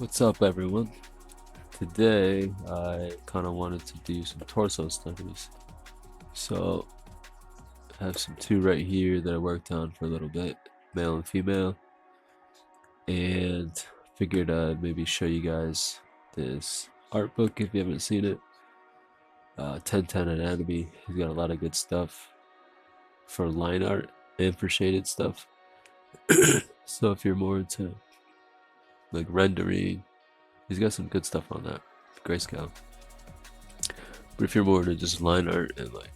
What's up, everyone? Today, I kind of wanted to do some torso studies. So, I have some two right here that I worked on for a little bit, male and female, and figured I'd maybe show you guys this art book if you haven't seen it. 1010 Anatomy. He's got a lot of good stuff for line art and for shaded stuff. So, if you're more into like rendering, he's got some good stuff on that. Grayscale. But if you're more into just line art and like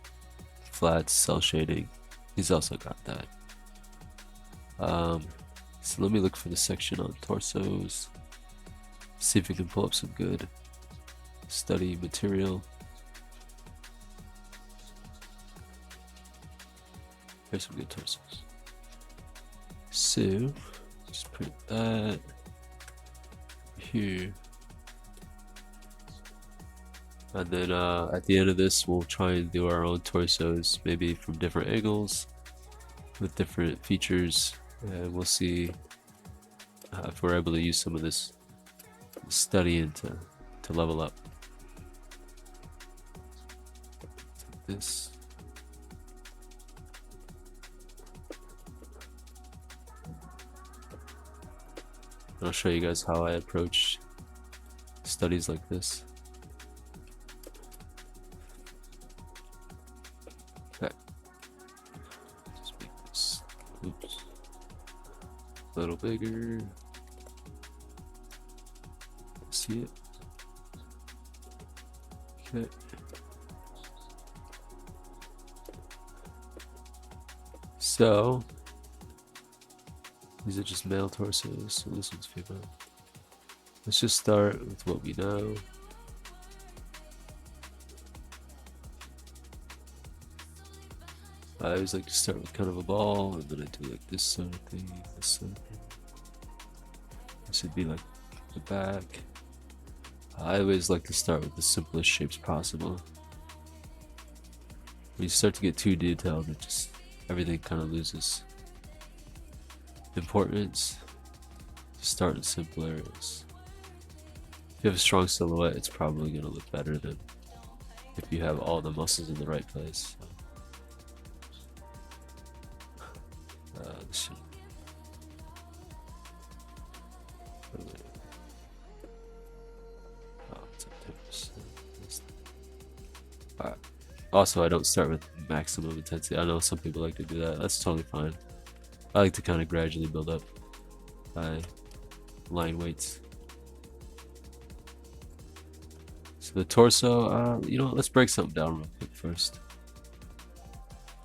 flats, cell shading, he's also got that. Um, so let me look for the section on torsos. See if we can pull up some good study material. Here's some good torsos. So just put that here. And then at the end of this, we'll try and do our own torsos, maybe from different angles, with different features, and we'll see if we're able to use some of this studying to level up. This. I'll show you guys how I approach studies like this. Okay. Just make this, oops, a little bigger. See it? Okay. So these are just male torsos, so this one's female. Let's just start with what we know. I always like to start with kind of a ball, and then I do like this sort of thing, this sort of thing. This would be like the back. I always like to start with the simplest shapes possible. When you start to get too detailed, it just everything kind of loses importance. Starting simpler is, if you have a strong silhouette, it's probably going to look better than if you have all the muscles in the right place. This should, Alright. Also, I don't start with maximum intensity. I know some people like to do that. That's totally fine. I like to kind of gradually build up by line weights. So the torso, let's break something down real quick first.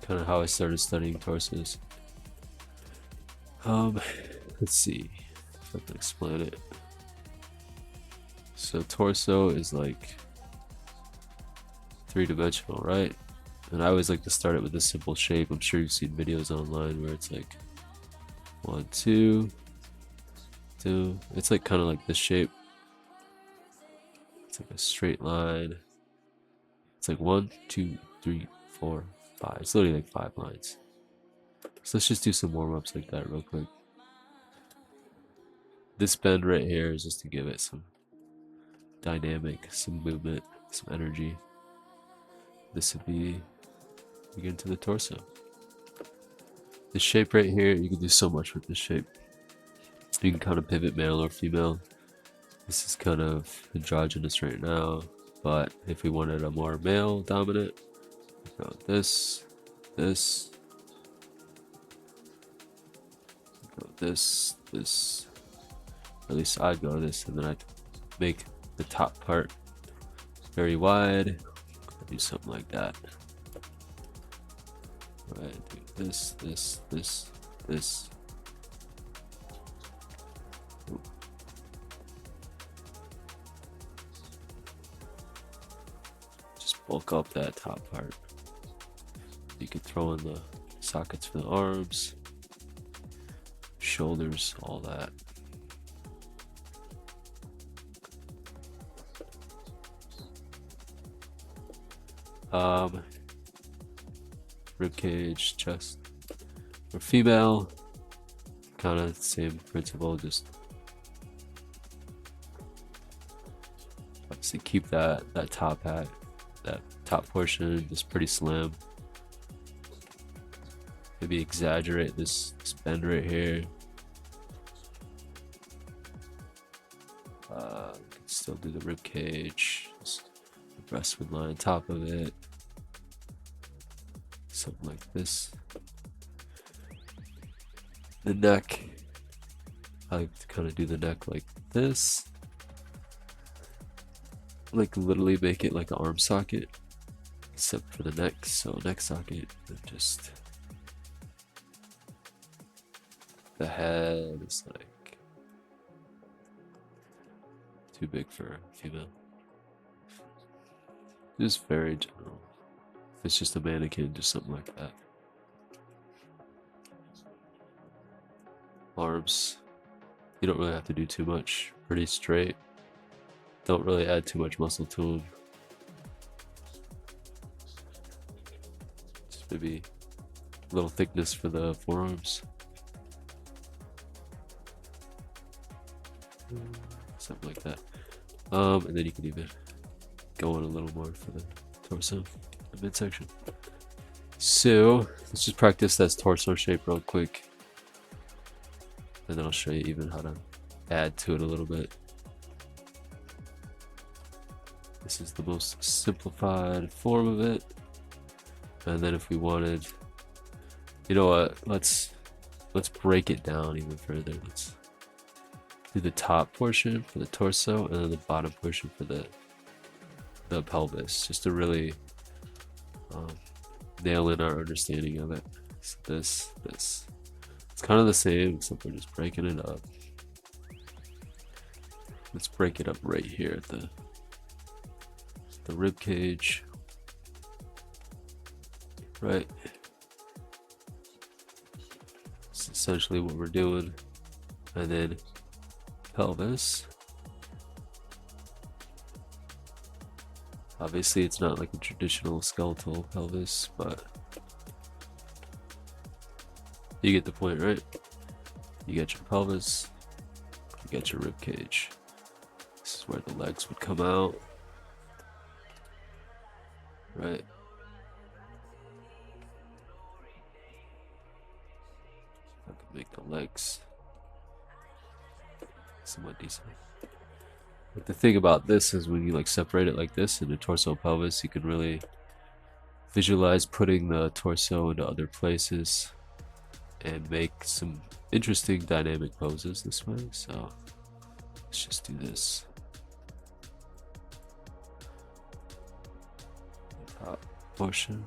Kind of how I started studying torsos. Let's see if I can explain it. So torso is like three-dimensional, right? And I always like to start it with a simple shape. I'm sure you've seen videos online where it's like 1, 2, 2. It's like kind of like this shape. It's like a straight line. It's like 1, 2, 3, 4, 5. It's literally like 5 lines. So let's just do some warm-ups like that real quick. This bend right here is just to give it some dynamic, some movement, some energy. This would be, we get into the torso. This shape right here, you can do so much with this shape. You can kind of pivot male or female. This is kind of androgynous right now, but if we wanted a more male dominant, go this, this, go this, this. Or at least I'd go this, and then I'd make the top part very wide. Do something like that. Right, do this, this, this, this. Ooh. Just bulk up that top part. You could throw in the sockets for the arms, shoulders, all that. Rib cage, chest. For female, kind of the same principle, just So keep that top hat, that top portion just pretty slim. Maybe exaggerate this bend right here. Can still do the rib cage, just the breastwood line on top of it, something like this. The neck, I like to kind of do the neck like this, like literally make it like an arm socket, except for the neck. So neck socket, and just the head is like too big for a female. Just very general. If it's just a mannequin, just something like that. Arms, you don't really have to do too much. Pretty straight. Don't really add too much muscle to them. Just maybe a little thickness for the forearms. Something like that. And then you can even go in a little more for the torso, the midsection. So let's just practice that torso shape real quick, and then I'll show you even how to add to it a little bit. This is the most simplified form of it. And then if we wanted, you know what, let's break it down even further. Let's do the top portion for the torso and then the bottom portion for the pelvis, just to really nail in our understanding of it. So this, it's kind of the same, except we're just breaking it up. Let's break it up right here at the rib cage, right? That's essentially what we're doing. And then pelvis. Obviously it's not like a traditional skeletal pelvis, but you get the point, right? You get your pelvis, you get your rib cage. This is where the legs would come out, right? I can make the legs somewhat decent. But the thing about this is when you like separate it like this in the torso pelvis, you can really visualize putting the torso into other places and make some interesting dynamic poses this way. So let's just do this. Top portion.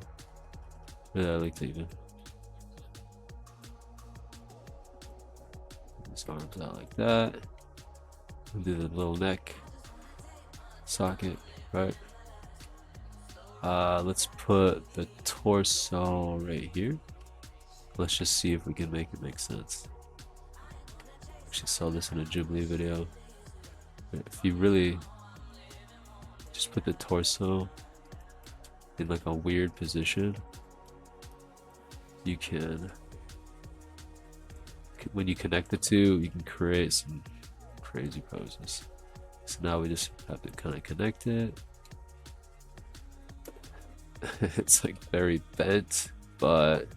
Yeah, I like to even his arms out like that. Do the little neck socket, right? Let's put the torso right here. Let's just see if we can make it make sense. Actually saw this in a Ghibli video. If you really just put the torso in like a weird position, you can, when you connect the two, you can create some crazy poses. So now we just have to kind of connect it. It's like very bent, but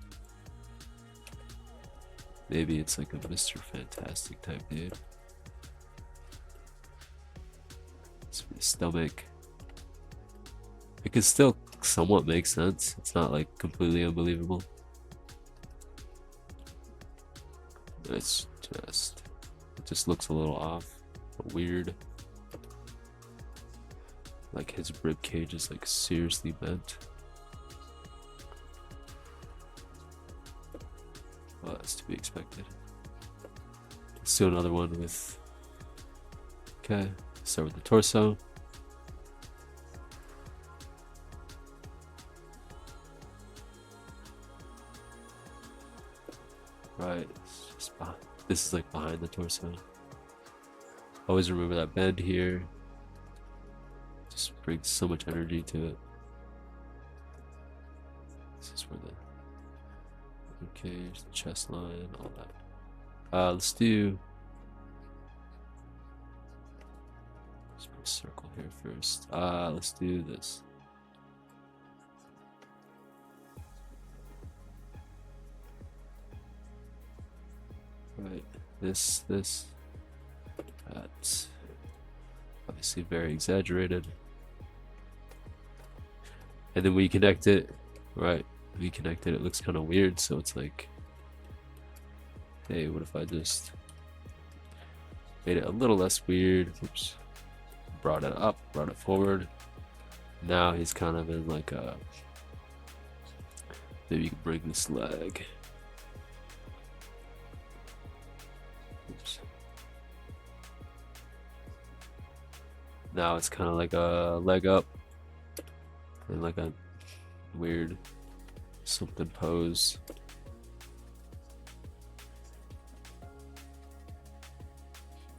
maybe it's like a Mr. Fantastic type dude. It's the stomach. It can still somewhat make sense. It's not like completely unbelievable. It's just, it just looks a little off, weird. Like his rib cage is like seriously bent. Well, that's to be expected. Let's do another one with, okay, start with the torso. Right, it's just this is like behind the torso. Always remember that bend here. Just brings so much energy to it. This is where the rib cage, the chest line, all that. Let's do Let's put a circle here first. Let's do this. Right, this, that's obviously very exaggerated. And then we connect it, right? We connect it, it looks kind of weird, so it's like, hey, what if I just made it a little less weird? Oops. Brought it up, brought it forward. Now he's kind of in like a, maybe you can bring this leg. Oops. Now it's kind of like a leg up and like a weird something pose.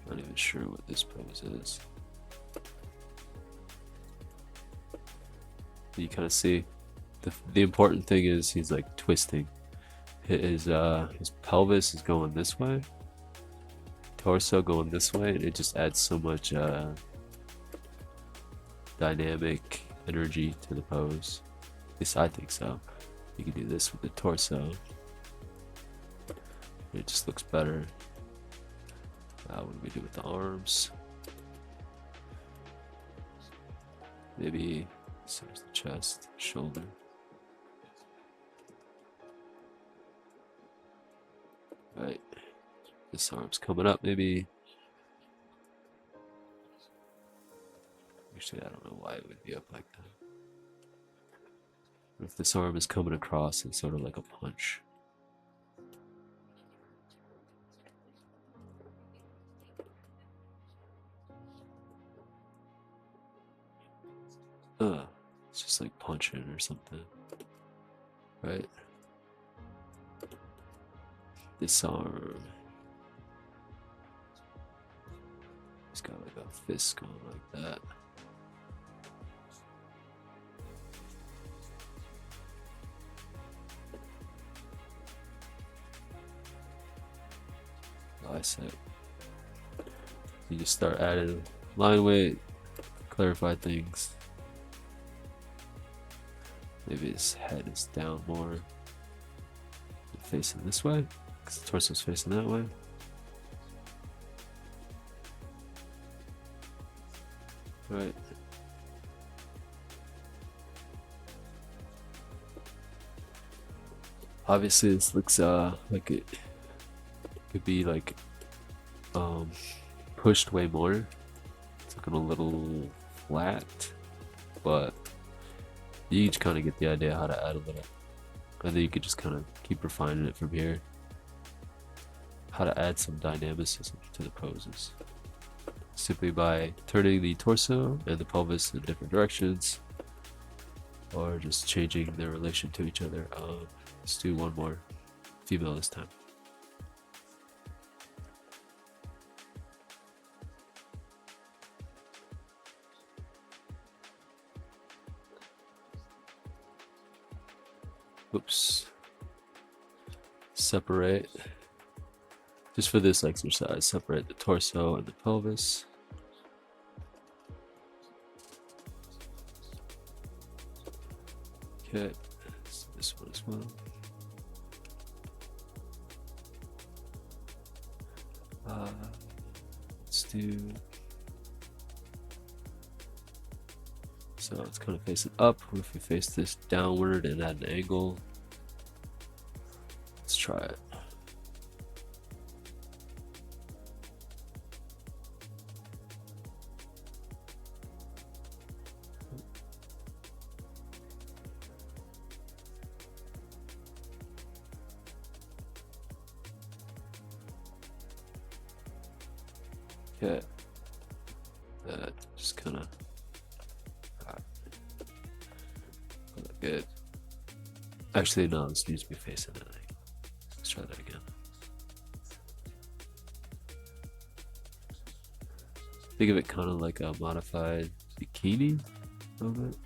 Not even sure what this pose is. You kind of see the important thing is he's like twisting. His pelvis is going this way, torso going this way, and it just adds so much dynamic energy to the pose. At least I think so. You can do this with the torso. It just looks better. What do we do with the arms? Maybe there's the chest, shoulder. Right. This arm's coming up, maybe. Actually, I don't know why it would be up like that. But if this arm is coming across, it's sort of like a punch. It's just like punching or something. Right? This arm. He's got like a fist going like that. Bicep. You just start adding line weight, clarify things. Maybe his head is down more, facing this way, because the torso's facing that way. Right. Obviously, this looks like it could be like pushed way more. It's looking a little flat, but you each kind of get the idea how to add a little. I think you could just kind of keep refining it from here. How to add some dynamicism to the poses. Simply by turning the torso and the pelvis in different directions, or just changing their relation to each other. Let's do one more female this time. Oops. Separate. Just for this exercise, separate the torso and the pelvis. Okay, so this one as well. Let's do. So it's kind of facing up. What if we face this downward and at an angle? Let's try it. Okay. That just kind of good. Actually, no, this needs to be facing that. Let's try that again. Think of it kind of like a modified bikini a little bit.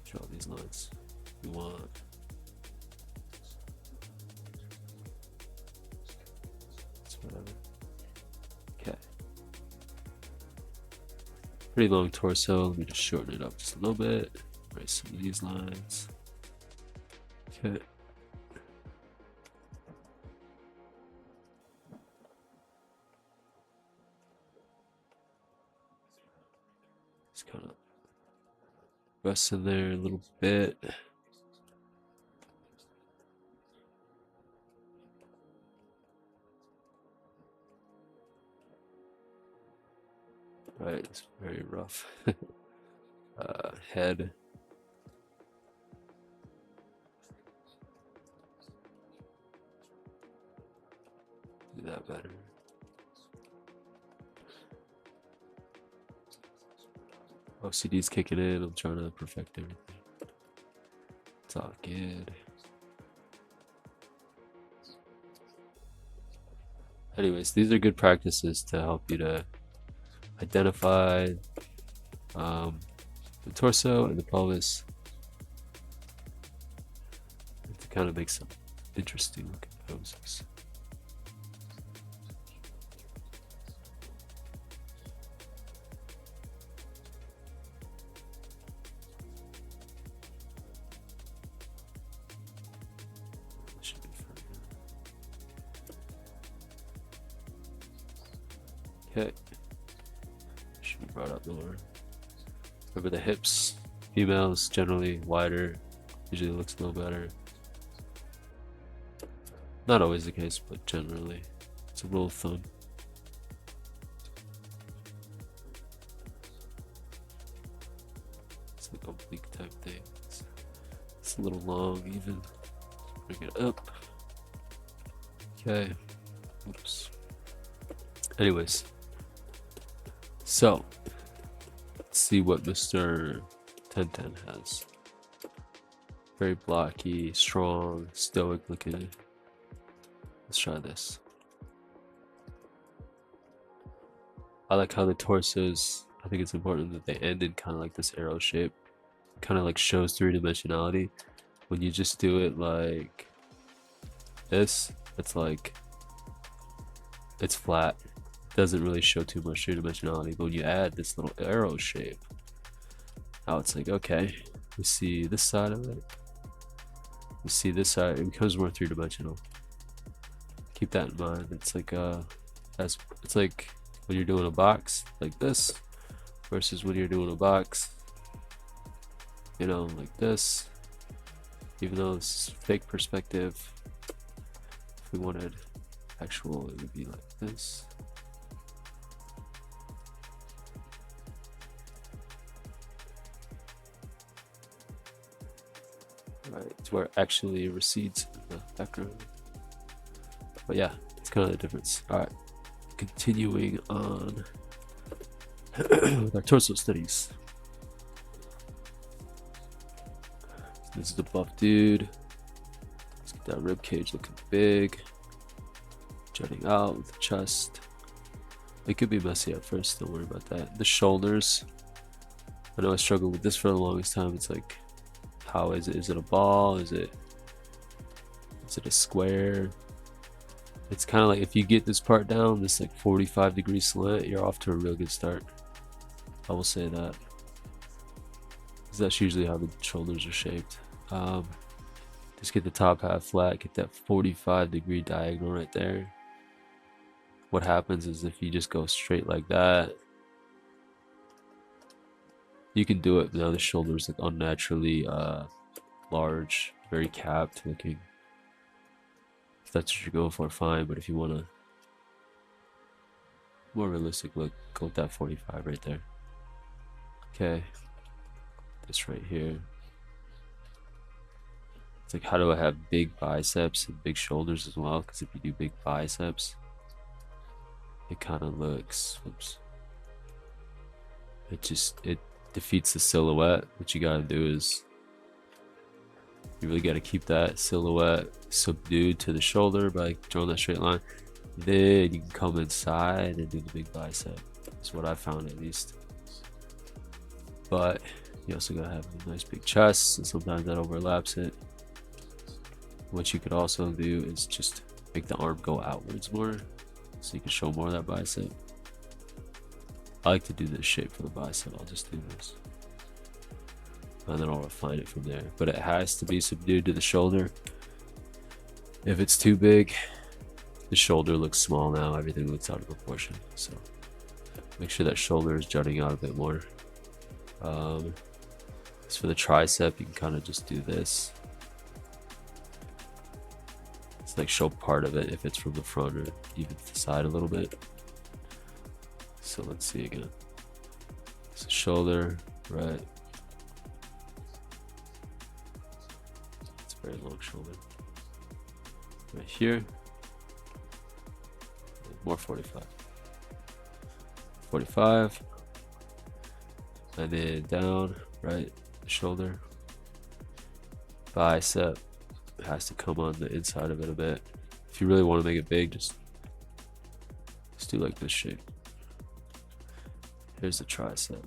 Draw these lines. You want. Okay. Pretty long torso. Let me just shorten it up just a little bit. Write some of these lines. Okay. Just kind of rest in there a little bit. Right, it's very rough. Head. Do that better. OCD's kicking in. I'm trying to perfect everything. It's all good. Anyways, these are good practices to help you to identify the torso and the pelvis, and to kind of make some interesting looking poses. Should be fine. Okay. Should be brought up more. Remember the hips. Females generally wider. Usually looks a little better. Not always the case, but generally. It's a rule of thumb. It's like oblique type thing. It's a little long even. Bring it up. Okay. Oops. Anyways. So, let's see what Mr. 1010 has. Very blocky, strong, stoic looking. Let's try this. I like how the torsos, I think it's important that they end in kind of like this arrow shape. Kind of like shows three-dimensionality. When you just do it like this, it's like, it's flat. Doesn't really show too much three-dimensionality. But when you add this little arrow shape, now it's like, okay, we see this side of it. You see this side, it becomes more three-dimensional. Keep that in mind. It's like it's like when you're doing a box like this versus when you're doing a box, you know, like this. Even though it's fake perspective, if we wanted actual, it would be like this. Right, it's where it actually recedes in the background. But yeah, it's kind of the difference. All right, continuing on with our torso studies. This is the buff dude. Let's get that rib cage looking big, jutting out with the chest. It could be messy at first, don't worry about that. The shoulders, I know I struggled with this for the longest time. It's like, how is it? Is it a ball? Is it a square? It's kind of like, if you get this part down, this like 45-degree slant, you're off to a real good start. I will say that. Because that's usually how the shoulders are shaped. Just get the top half flat, get that 45-degree diagonal right there. What happens is if you just go straight like that, you can do it, but now the shoulders look unnaturally large, very capped looking. If that's what you're going for, fine, but if you want a more realistic look, go with that 45 right there. Okay, this right here. It's like, how do I have big biceps and big shoulders as well? Because if you do big biceps, it kind of looks, oops, it defeats the silhouette. What you gotta do is, you really gotta keep that silhouette subdued to the shoulder by drawing that straight line. Then you can come inside and do the big bicep. That's what I found, at least. But you also gotta have a nice big chest, and sometimes that overlaps it. What you could also do is just make the arm go outwards more. so you can show more of that bicep. I like to do this shape for the bicep. I'll just do this, and then I'll refine it from there. But it has to be subdued to the shoulder. If it's too big, the shoulder looks small now. Everything looks out of proportion. So make sure that shoulder is jutting out a bit more. As for the tricep, you can kind of just do this. It's like show part of it if it's from the front or even the side a little bit. So let's see again. So shoulder, right. It's a very long shoulder. Right here. More 45. 45. And then down, right, the shoulder. Bicep has to come on the inside of it a bit. If you really want to make it big, just do like this shape. Here's the tricep.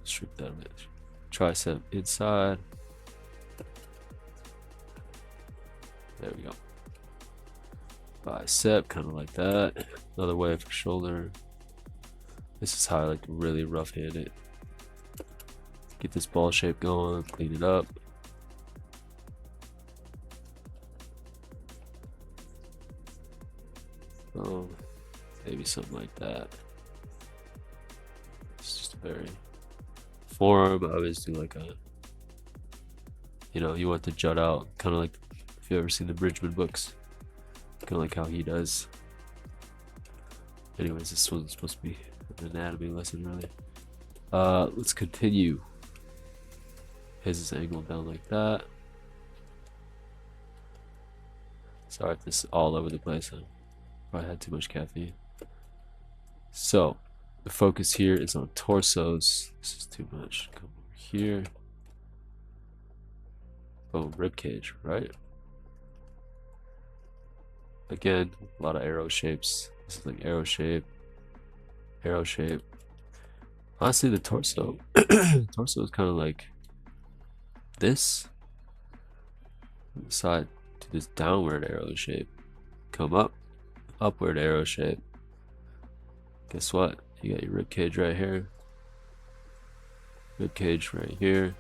Strip that a bit. Tricep inside. There we go. Bicep, kind of like that. Another way for shoulder. This is how I like to really rough hand it. Get this ball shape going, clean it up. Oh, maybe something like that. It's just a very forearm. I always do like a, you want to jut out, kind of like if you've ever seen the Bridgman books, kind of like how he does. Anyways, this one's supposed to be an anatomy lesson, really. Let's continue. His is angled down like that. Sorry if this is all over the place. I probably had too much caffeine. So the focus here is on torsos. This is too much. Come over here. Boom, rib cage, right? Again, a lot of arrow shapes. This is like arrow shape, arrow shape. Honestly, the torso, torso is kind of like this. Side to this downward arrow shape. Come up, upward arrow shape. Guess what? You got your rib cage right here. Rib cage right here.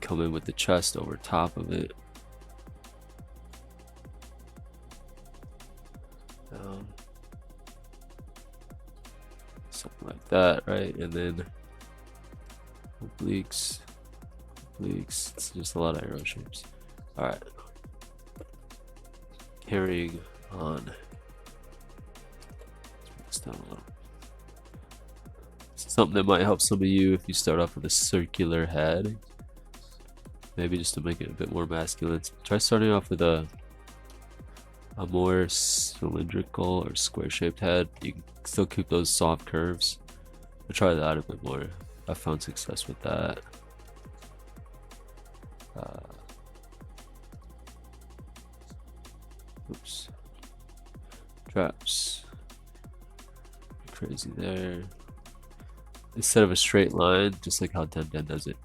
Come in with the chest over top of it. Something like that, right? And then obliques, obliques. It's just a lot of arrow shapes. All right. Carrying on. Let's bring this down a little. Something that might help some of you if you start off with a circular head. Maybe just to make it a bit more masculine. Try starting off with a more cylindrical or square-shaped head. You can still keep those soft curves, but try that a bit more. I found success with that. Oops. Traps. Crazy there. Instead of a straight line, just like how Den Den does it,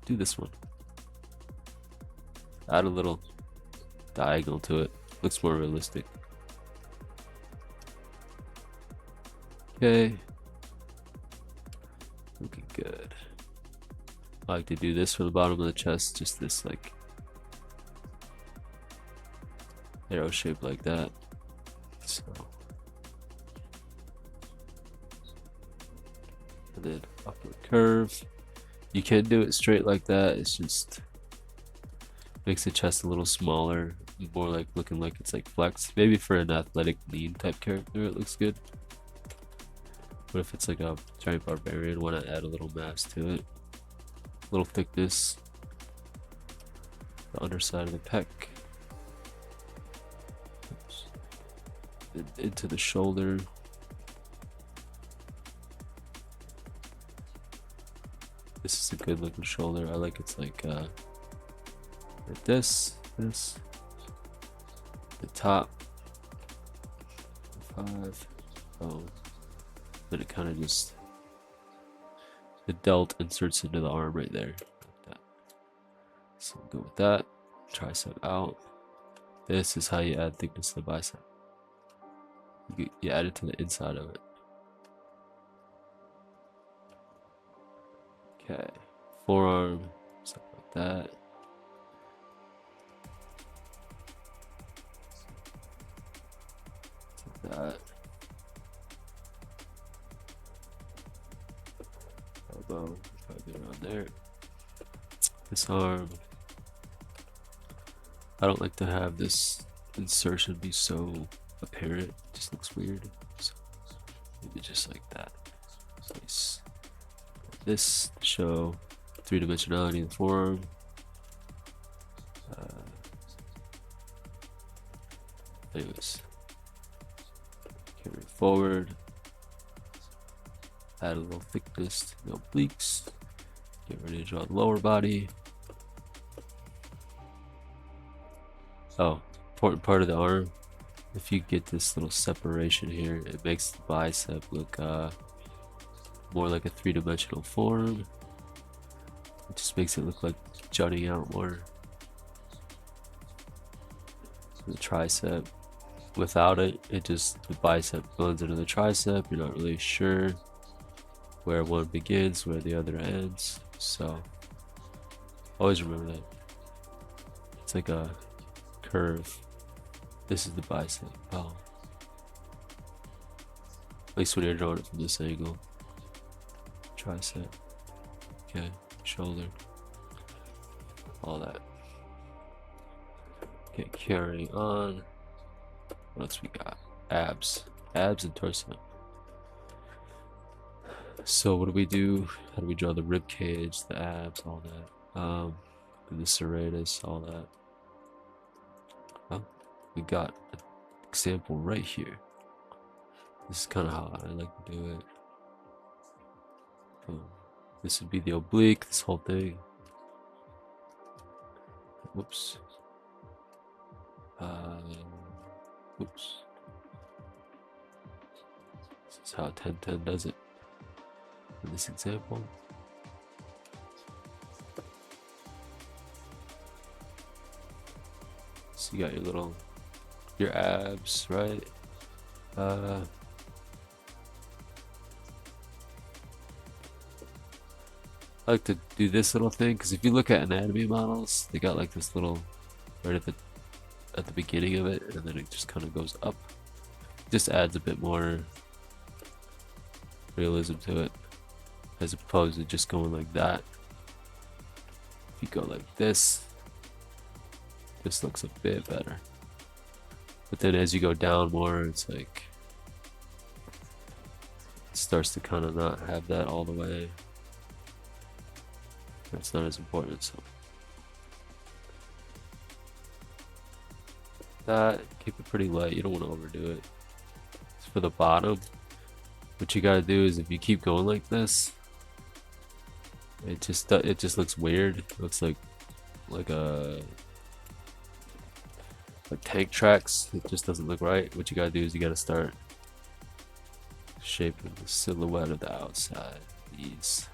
do this one. Add a little diagonal to it. Looks more realistic. Okay. Looking good. I like to do this for the bottom of the chest, just this like arrow shape like that. So, and then upward curve. You can do it straight like that. It's just makes the chest a little smaller, more like looking like it's like flexed. Maybe for an athletic lean type character it looks good. But if it's like a giant barbarian, want to add a little mass to it. A little thickness. The underside of the pec. Oops. Into the shoulder. This is a good looking shoulder. I like it's like this, the top, 5, oh, then it kind of just, the delt inserts into the arm right there, like that. So we'll go with that, tricep out. This is how you add thickness to the bicep. You add it to the inside of it. Okay, forearm, something like that. Like that. Elbow, probably around there. This arm. I don't like to have this insertion be so apparent. It just looks weird. So maybe just like that. Nice. This to show three-dimensionality in the forearm. Anyways, carry it forward. Add a little thickness to the obliques. Get ready to draw the lower body. Oh, important part of the arm. If you get this little separation here, it makes the bicep look more like a three-dimensional form. It just makes it look like jutting out more. The tricep, without it, the bicep blends into the tricep. You're not really sure where one begins, where the other ends. So always remember that. It's like a curve. This is the bicep. Oh. At least when you're drawing it from this angle. Tricep. Okay. Shoulder. All that. Okay, carrying on. What else we got? Abs. Abs and torso. So what do we do? How do we draw the rib cage, the abs, all that? The serratus, all that. Well, we got an example right here. This is kind of how I like to do it. Boom. This would be the oblique, this whole thing. Whoops. Oops. This is how 10-10 does it in this example. So you got your abs, right? I like to do this little thing because if you look at anatomy models, they got like this little right at the beginning of it, and then it just kind of goes up. Just adds a bit more realism to it, as opposed to just going like that. If you go like this looks a bit better. But then as you go down more, it's like it starts to kind of not have that all the way. That's not as important. So that, keep it pretty light. You don't want to overdo it. For the bottom, what you gotta do is if you keep going like this, it just looks weird. It looks like tank tracks. It just doesn't look right. What you gotta do is you gotta start shaping the silhouette of the outside, these,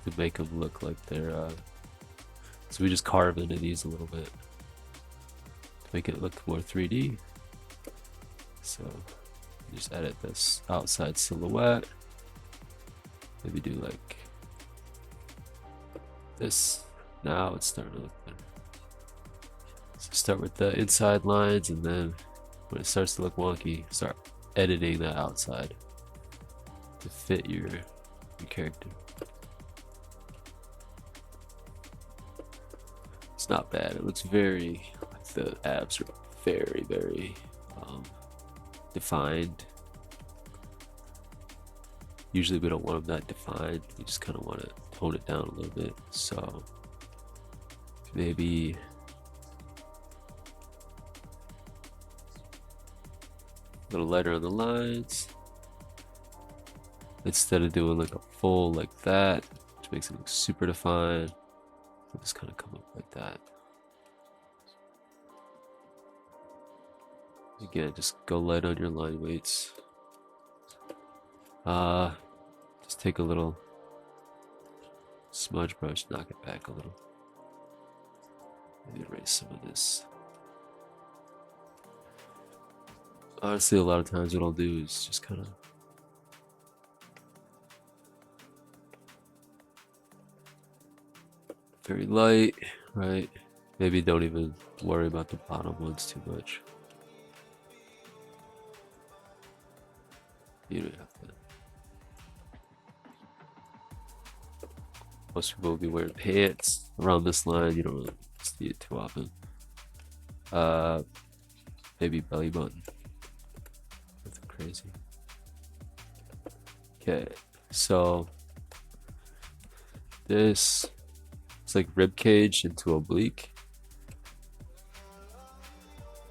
to make them look like they're so we just carve into these a little bit to make it look more 3D. So just edit this outside silhouette. Maybe do like this. Now it's starting to look better. So start with the inside lines, and then when it starts to look wonky, start editing that outside to fit your character. It's not bad. It looks very, the abs are very, very defined. Usually we don't want them that defined. We just kind of want to tone it down a little bit. So maybe a little lighter on the lines. Instead of doing like a full like that, which makes it look super defined, we'll just kind of come up like that. Again, just go light on your line weights. Just take a little smudge brush, knock it back a little. Maybe erase some of this. Honestly, a lot of times what I'll do is just kind of very light, right? Maybe don't even worry about the bottom ones too much. You don't have to. Most people will be wearing pants around this line. You don't really see it too often. Maybe belly button. Nothing crazy. Okay, so this is like rib cage into oblique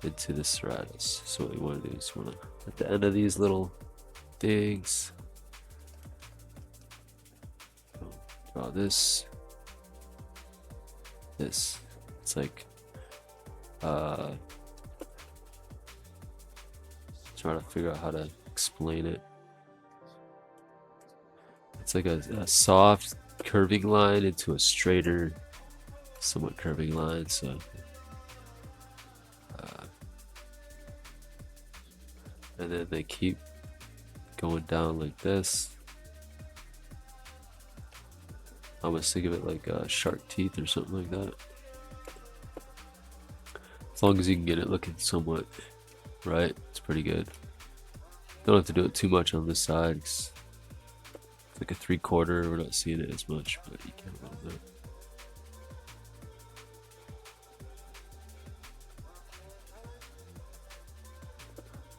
into the serratus. So what you want to do is want to at the end of these little things draw this. It's like trying to figure out how to explain it. It's like a soft curving line into a straighter, somewhat curving line. So and then they keep going down like this. I almost think of it like shark teeth or something like that. As long as you can get it looking somewhat right, it's pretty good. Don't have to do it too much on this side. It's like a 3/4. We're not seeing it as much, but you can a little bit.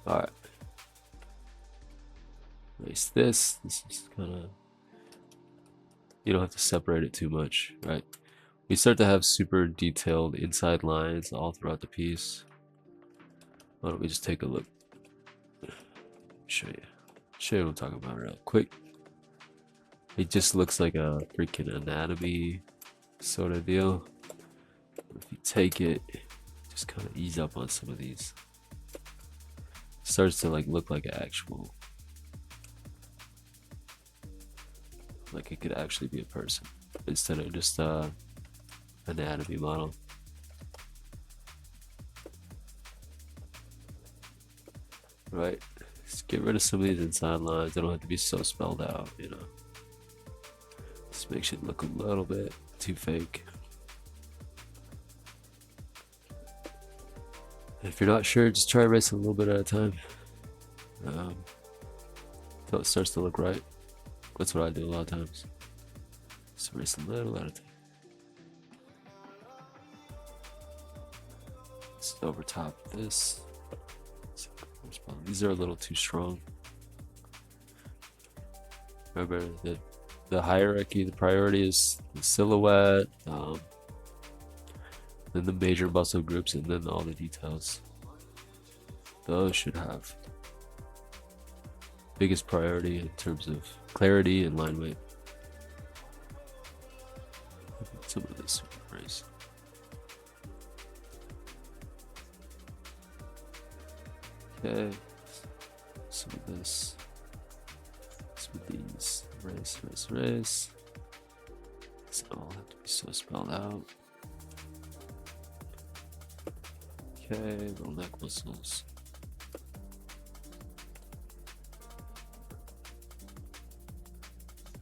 All right. Nice. This is kind of, you don't have to separate it too much, right? We start to have super detailed inside lines all throughout the piece. Why don't we just take a look? Show you what I'm talking about real quick. It just looks like a freaking anatomy sort of deal. If you take it, just kind of ease up on some of these. It starts to like look like an actual, like it could actually be a person instead of just anatomy model. Right, just get rid of some of these inside lines. They don't have to be so spelled out, you know. Just makes it look a little bit too fake. If you're not sure, just try erasing a little bit at a time until it starts to look right. That's what I do a lot of times. Just erase a little at a time. Just over top this. These are a little too strong. Remember that the hierarchy, the priority is the silhouette, then the major muscle groups, and then all the details. Those should have biggest priority in terms of clarity and line weight. Some of this race. Okay, some of this. Some of these. Race. These all have to be so spelled out. Okay, little neck muscles.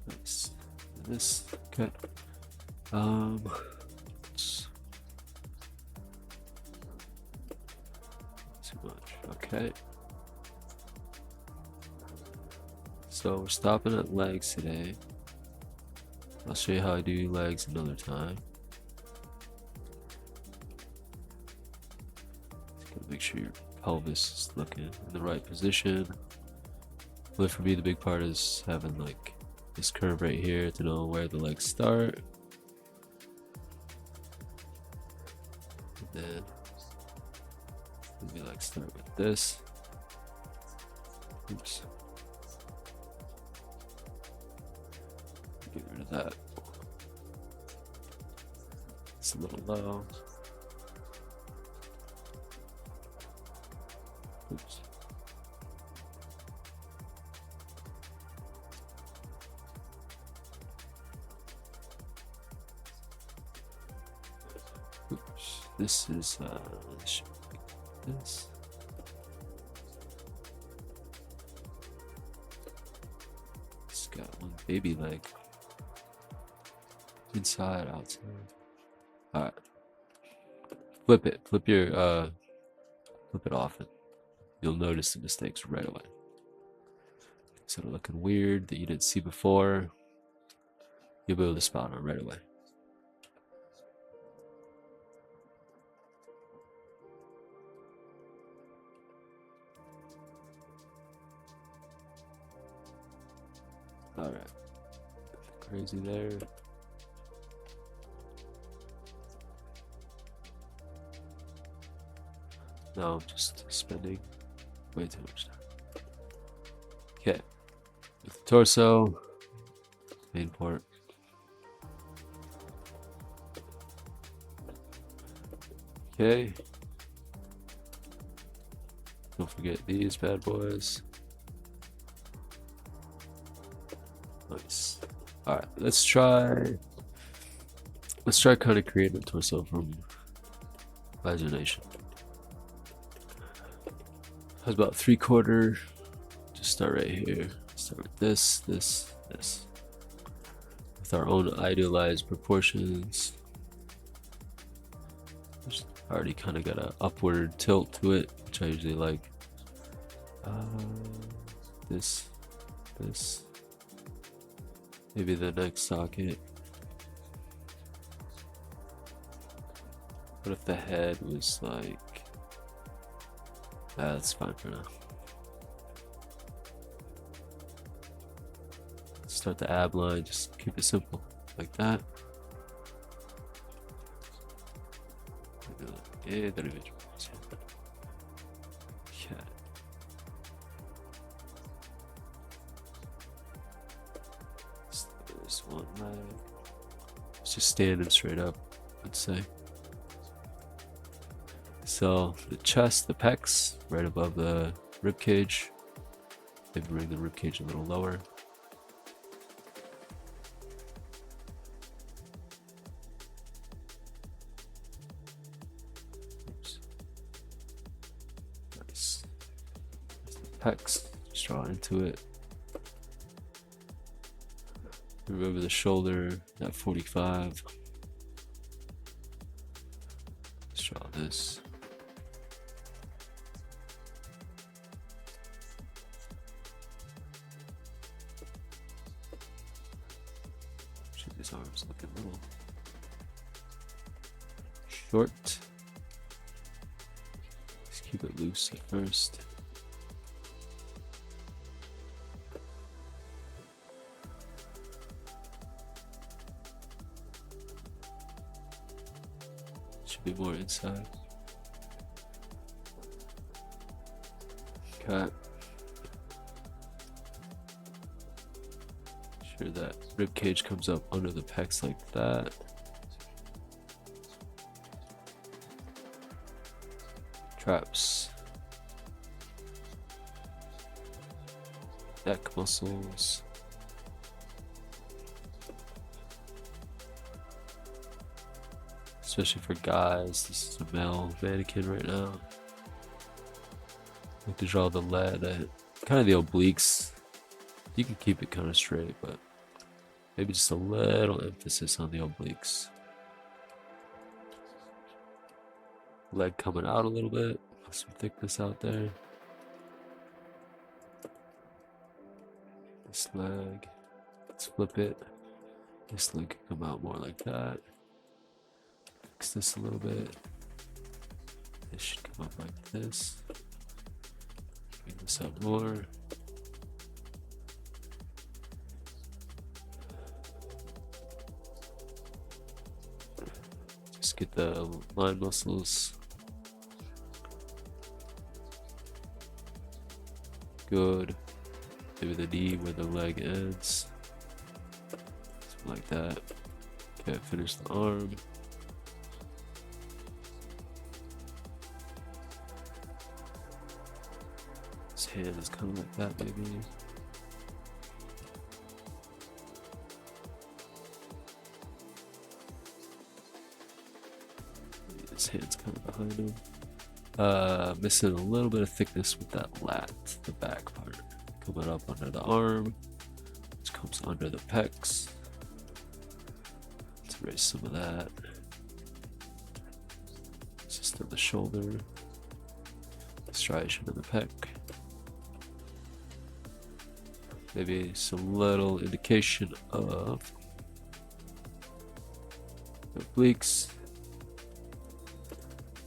Nice. This, okay. Too much. Okay. So we're stopping at legs today. I'll show you how I do legs another time. Just gotta make sure your pelvis is looking in the right position. But for me, the big part is having like this curve right here to know where the legs start. And then we like start with this. Oops. Get rid of that. It's a little low. Oops. Oops. This is should be like this. got one baby leg. Inside, outside. Alright. Flip it. Flip it off and you'll notice the mistakes right away. Instead of looking weird that you didn't see before, you'll be able to spot on right away. Alright. Crazy there. No, I'm just spending way too much time. Okay. With the torso, main part. Okay. Don't forget these bad boys. Nice. Alright, let's try kind of creating a torso from imagination. That's about 3/4. Just start right here. Start with this. With our own idealized proportions. Just already kind of got an upward tilt to it, which I usually like. This. Maybe the next socket. What if the head was like... that's fine for now. Start the ab line, just keep it simple. Like that. Okay. This one leg. It's just standing straight up, I'd say. So the chest, the pecs, right above the rib cage. Maybe bring the rib cage a little lower. Oops. Nice. Pecs, just draw into it. Move over the shoulder at 45. Let's draw this. His arms look a little short. Just keep it loose at first. Should be more inside. Cut. Sure that rib cage comes up under the pecs like that. Traps. Neck muscles. Especially for guys, this is a male mannequin right now. I like to draw the lead at kind of the obliques. You can keep it kind of straight, but maybe just a little emphasis on the obliques. Leg coming out a little bit, put some thickness out there. This leg, let's flip it. This leg can come out more like that. Fix this a little bit. This should come up like this. Bring this up more. Just get the line muscles. Good. Maybe the knee where the leg ends. Something like that. Okay, finish the arm. His hand is kind of like that, maybe. His hand's kind of behind him. Missing a little bit of thickness with that lat, the back part. Coming up under the arm. which comes under the pecs. Let's erase some of that. Just on the shoulder, striation of the pec. Maybe some little indication of obliques.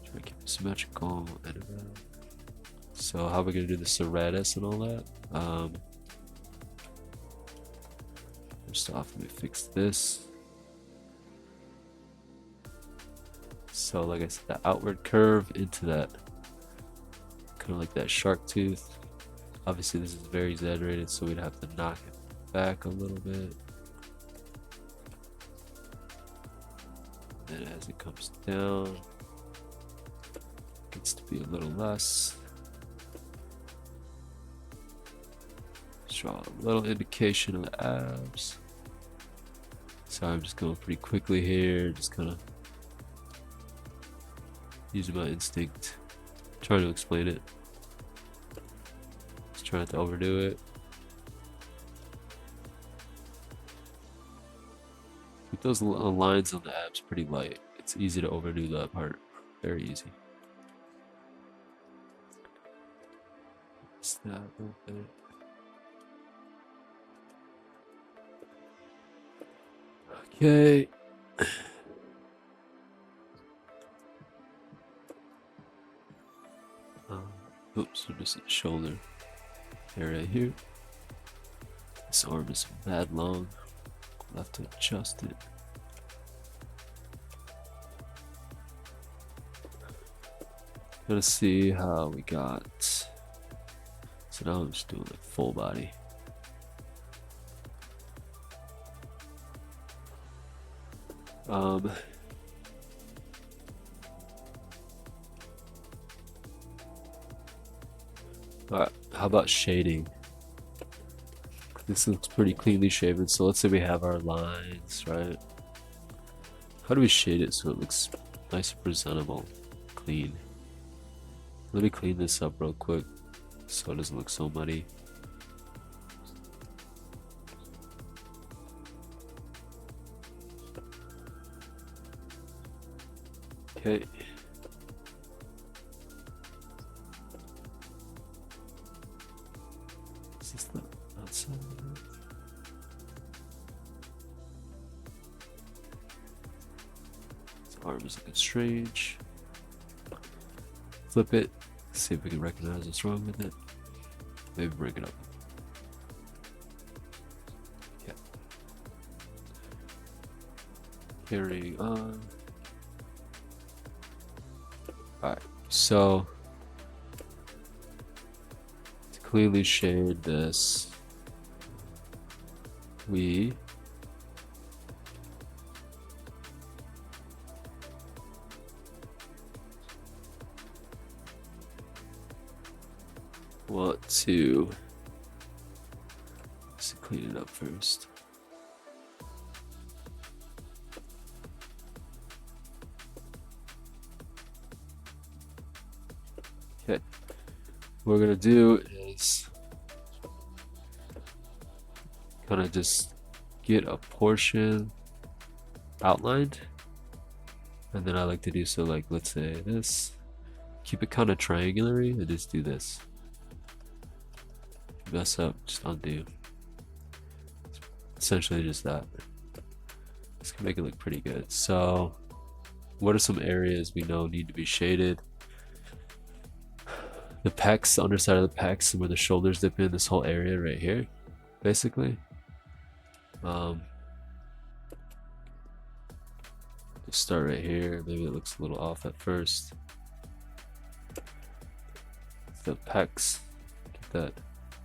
Try to keep it symmetrical and around. So how are we gonna do the serratus and all that? First off, let me fix this. So like I said, the outward curve into that, kind of like that shark tooth. Obviously this is very exaggerated, so we'd have to knock it back a little bit. And as it comes down, it gets to be a little less. Draw a little indication of the abs. So I'm just going pretty quickly here, just kind of using my instinct, trying to explain it. Just trying not to overdo it. Keep those lines on the abs pretty light. It's easy to overdo that part. Very easy. Snap a little bit. Okay. Oops, I'm missing the shoulder area here. This arm is mad long. I'll have to adjust it. Gonna see how we got. So now I'm just doing like full body. Alright, how about shading? This looks pretty cleanly shaven, so let's say we have our lines, right? How do we shade it so it looks nice and presentable, clean? Let me clean this up real quick so it doesn't look so muddy. Okay. Is this the outside? This arm is looking strange. Flip it. See if we can recognize what's wrong with it. Maybe bring it up. Yeah. Carrying on. Alright, so to clearly shade this, we want to clean it up first. Okay, what we're gonna do is kind of just get a portion outlined, and then I like to do so like, let's say this, keep it kind of triangular-y and just do this. Mess up, just undo. Essentially just that. This can make it look pretty good. So what are some areas we know need to be shaded? The pecs, the underside of the pecs, and where the shoulders dip in, this whole area right here, basically. Just start right here. Maybe it looks a little off at first. The pecs, get that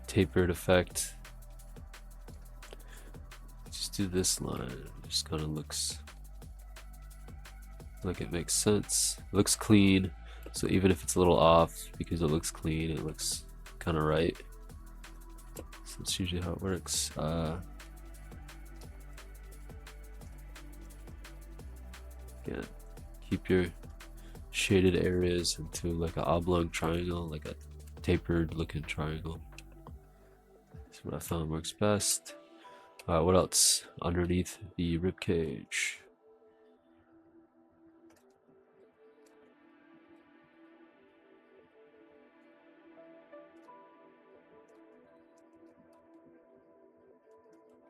tapered effect. Just do this line. It just kind of looks like it makes sense. It looks clean. So even if it's a little off, because it looks clean, it looks kind of right. So that's usually how it works. Again, keep your shaded areas into like an oblong triangle, like a tapered looking triangle. That's what I found works best. What else? Underneath the rib cage.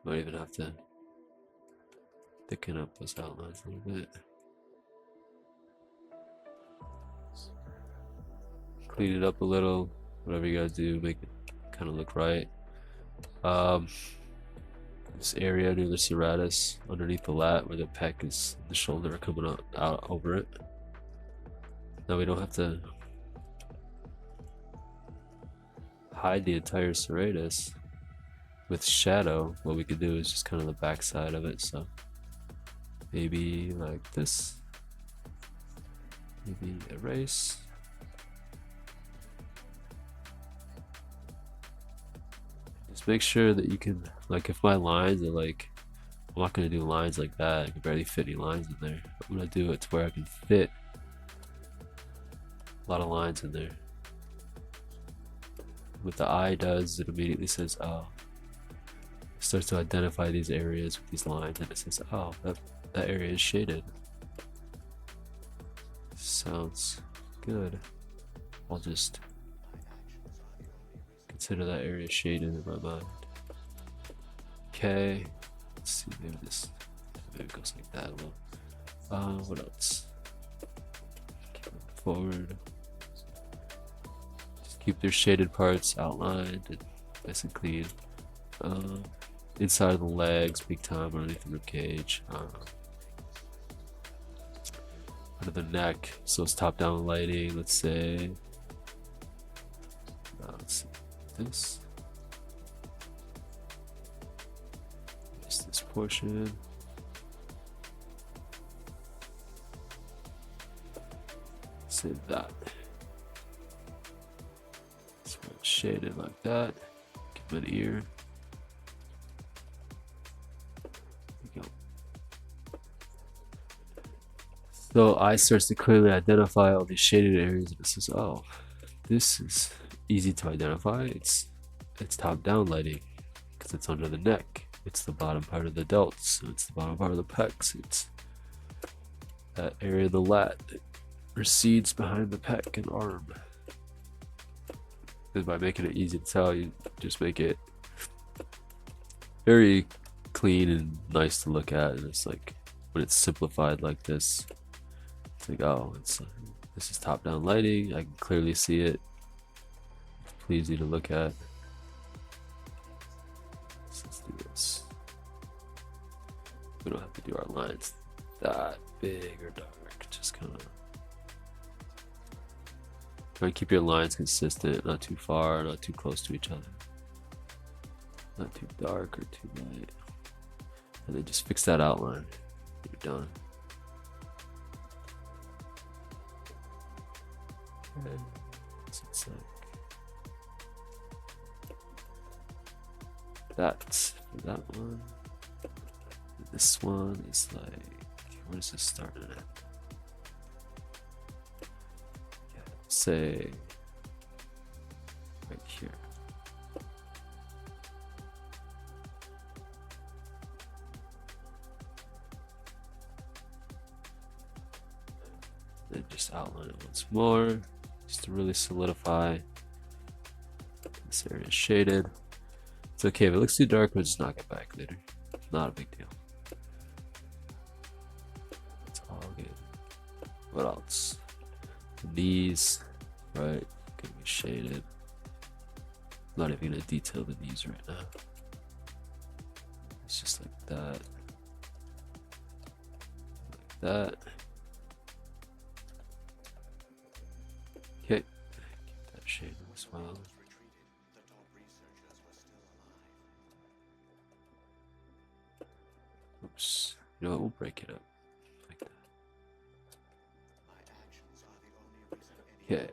Might even have to thicken up those outlines a little bit. Clean it up a little. Whatever you gotta do, make it kind of look right. This area near the serratus, underneath the lat, where the pec is, the shoulder are coming out over it. Now we don't have to hide the entire serratus with shadow. What we could do is just kind of the back side of it. So maybe like this. Maybe erase. Just make sure that you can, like, if my lines are like, I'm not going to do lines like that. I can barely fit any lines in there. I'm going to do it to where I can fit a lot of lines in there. What the eye does, it immediately says, oh. It starts to identify these areas with these lines, and it says, oh, that area is shaded. Sounds good. I'll just consider that area shaded in my mind. Okay, let's see, maybe it goes like that a little. What else? Forward. Just keep their shaded parts outlined and nice and clean. Inside of the legs, big time, underneath the rib cage. Under the neck, so it's top down lighting, let's say. Let's see, this. Just this portion. Say that. So it's shaded like that. Give it an ear. So eye starts to clearly identify all these shaded areas, and it says, "Oh, this is easy to identify. It's top down lighting because it's under the neck. It's the bottom part of the delts. So it's the bottom part of the pecs. It's that area of the lat that recedes behind the pec and arm." And by making it easy to tell, you just make it very clean and nice to look at. And it's like when it's simplified like this. It's like, oh, this is top-down lighting. I can clearly see it. It's easy to look at. So let's do this. We don't have to do our lines that big or dark. Just kind of try and keep your lines consistent, not too far, not too close to each other, not too dark or too light. And then just fix that outline. You're done. So it's like that for that one. This one is like, where does this start at? Yeah, say right here. Then just outline it once more. Just to really solidify. This area is shaded. It's okay if it looks too dark, we'll just knock it back later. Not a big deal. It's all good. What else? The knees, right? Gonna be shaded. I'm not even gonna detail the knees right now. It's just like that. Like that. Okay, keep that shaded as well. Oops, you know what, we'll break it up like that. Okay,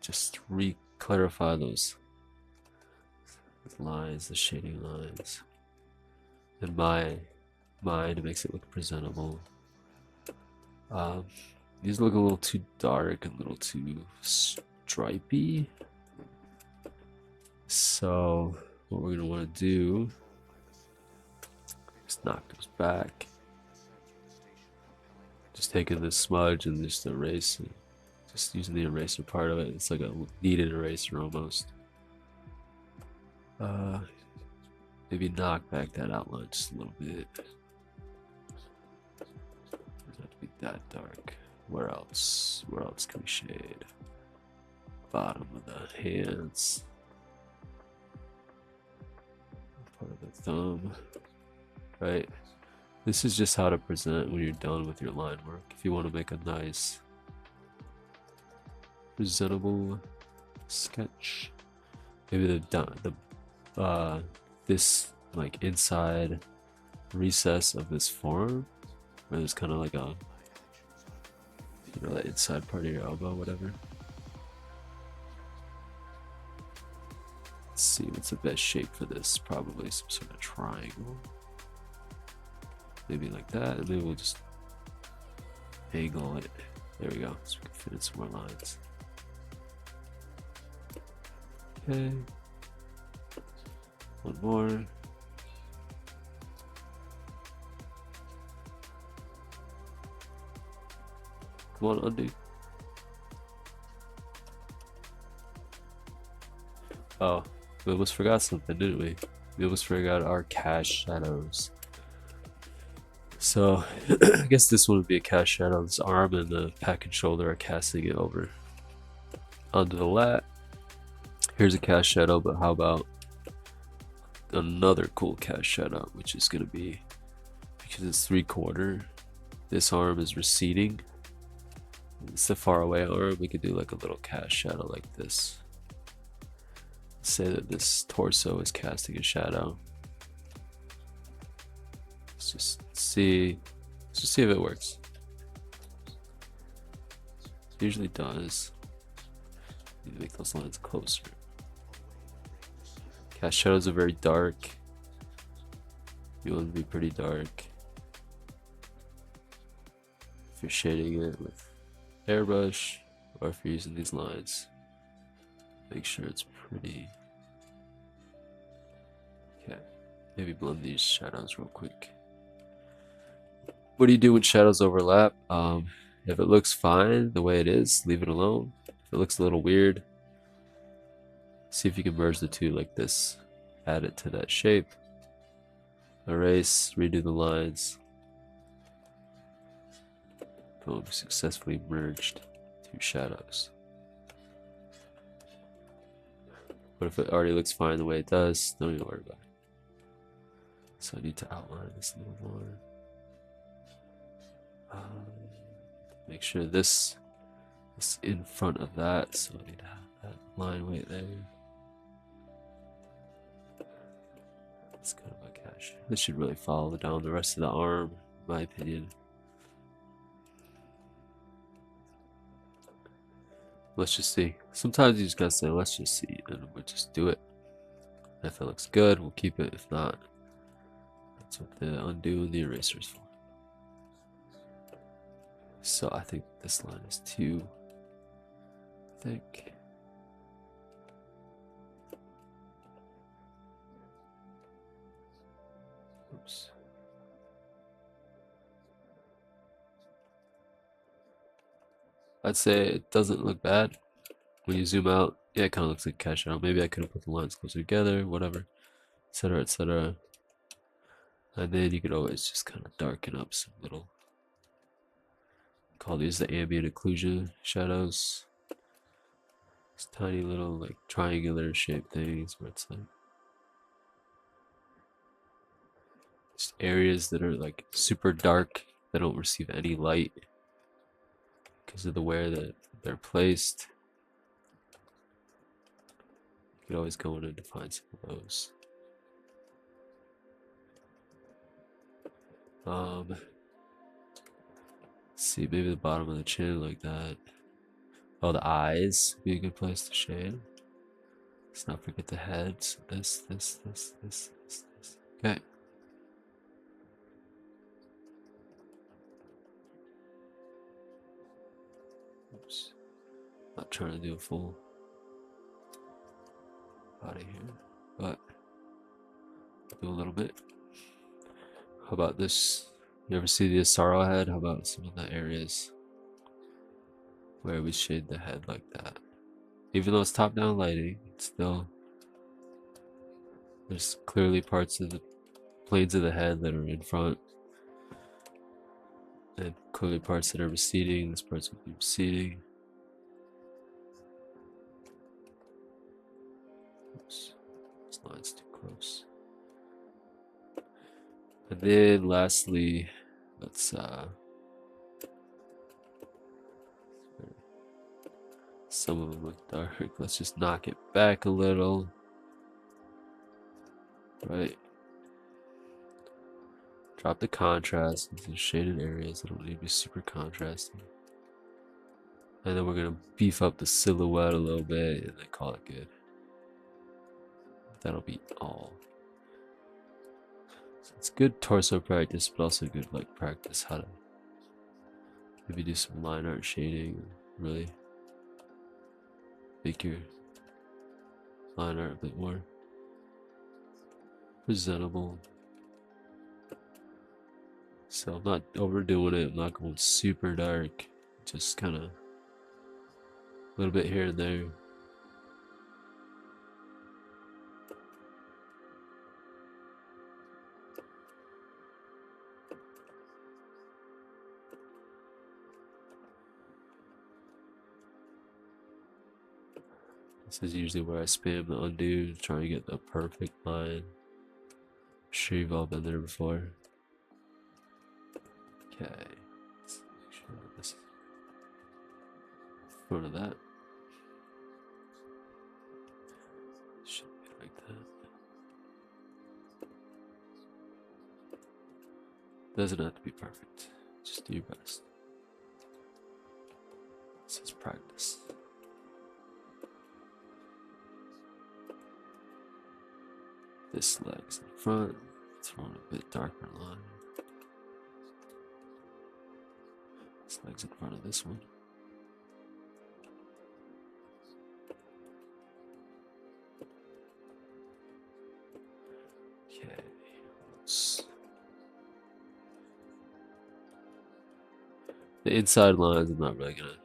just re-clarify those lines, the shading lines. In my mind, it makes it look presentable. These look a little too dark, a little too stripy. So what we're gonna want to do Just knock those back. Just taking this smudge and just erasing. Just using the eraser part of it. It's like a kneaded eraser almost. Maybe knock back that outline just a little bit. Doesn't have to be that dark. Where else? Where else can we shade? Bottom of the hands. Part of the thumb. Right? This is just how to present when you're done with your line work. If you want to make a nice presentable sketch. Maybe this like inside recess of this form, where there's kind of like a, you know, that inside part of your elbow, whatever. Let's see, what's the best shape for this? Probably some sort of triangle. Maybe like that, and maybe we'll just angle it. There we go, so we can fit in some more lines. Okay. One more. Come on, undo. Oh, we almost forgot something, didn't we? We almost forgot our cast shadows. So, I guess this one would be a cast shadow. This arm and the pack and shoulder are casting it over onto the lat. Here's a cast shadow, but how about another cool cast shadow, which is going to be, because it's 3/4, this arm is receding. It's a far away arm. We could do like a little cast shadow like this. Say that this torso is casting a shadow. Let's just see if it works. It usually does. Need to make those lines closer. Cast shadows are very dark. You want to be pretty dark. If you're shading it with airbrush, or if you're using these lines, make sure it's pretty. Okay, maybe blend these shadows real quick. What do you do when shadows overlap? If it looks fine the way it is, leave it alone. If it looks a little weird, see if you can merge the two like this. Add it to that shape. Erase, redo the lines. Boom, successfully merged two shadows. But if it already looks fine the way it does, don't even worry about it. So I need to outline this a little more. Make sure this is in front of that, so I need to have that line right there. It's kind of a cache. This should really follow down the rest of the arm, in my opinion. Let's just see. Sometimes you just gotta say, let's just see, and we'll just do it. And if it looks good, we'll keep it. If not, that's what the undo and the eraser is for. So I think this line is too thick. Oops. I'd say it doesn't look bad. When you zoom out, yeah, it kind of looks like cash out. Maybe I could have put the lines closer together, whatever, etc., etc. And then you could always just kind of darken up some little, call these the ambient occlusion shadows. These tiny little like triangular shaped things where it's like just areas that are like super dark, that don't receive any light because of the way that they're placed. You could always go in and define some of those. Let's see, maybe the bottom of the chin like that. Oh, the eyes would be a good place to shade. Let's not forget the head. So this. Okay. Oops. Not trying to do a full body here, but do a little bit. How about this? You ever see the Asaro head? How about some of the areas where we shade the head like that? Even though it's top-down lighting, it's still, there's clearly parts of the planes of the head that are in front, and clearly parts that are receding. This part's would be receding. Oops, this line's too close. And then lastly, let's some of them look dark. Let's just knock it back a little. Right. Drop the contrast into shaded areas. It don't need to be super contrasting. And then we're gonna beef up the silhouette a little bit and then call it good. That'll be all. So it's good torso practice, but also good like practice how to maybe do some line art shading, really make your line art a bit more presentable. So I'm not overdoing it, I'm not going super dark, just kind of a little bit here and there. This is usually where I spam the undo, trying to get the perfect line. I'm sure you've all been there before. Okay, let's make sure that this is in front of that. Should be like that. Doesn't have to be perfect. Just do your best. This is practice. This leg's in front. Throw in a bit darker line. This leg's in front of this one. Okay. The inside lines, I'm not really gonna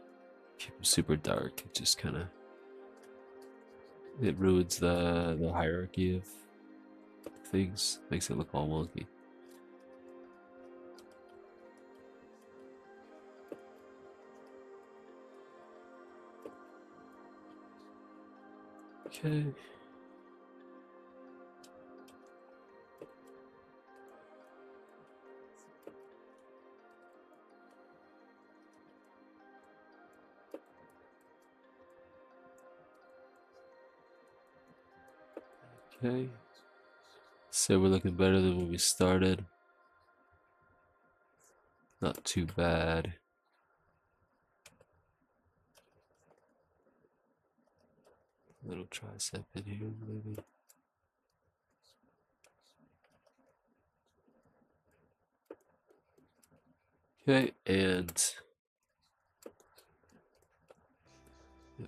keep them super dark. It just kind of ruins the hierarchy of things, makes it look all wonky. Okay. Okay. So we're looking better than when we started. Not too bad. Little tricep in here, maybe. Okay, and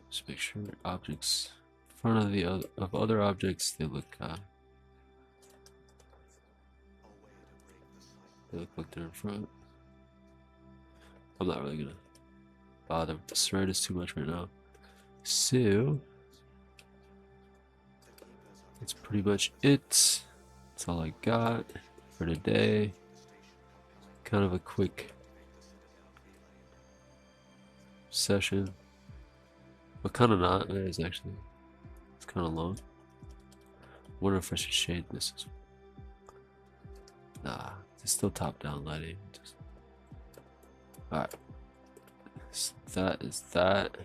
just make sure objects in front of the other objects, they look like they're in front. I'm not really gonna bother with the Serenus too much right now. So that's pretty much it. That's all I got for today. Kind of a quick session, but kind of not. It is actually. It's kind of long. Wonder if I should shade this. Nah, it's still top-down lighting. Alright. So that is that.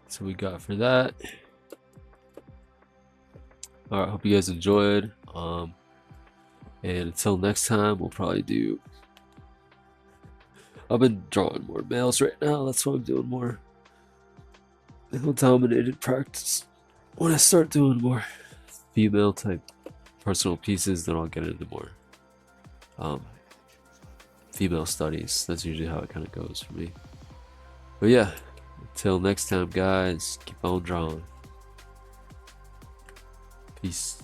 That's what we got for that. Alright, hope you guys enjoyed. And until next time, we'll probably do. I've been drawing more males right now. That's why I'm doing more male-dominated practice. When I start doing more female type personal pieces, then I'll get into more female studies. That's usually how it kind of goes for me. But yeah, until next time, guys, keep on drawing. Peace.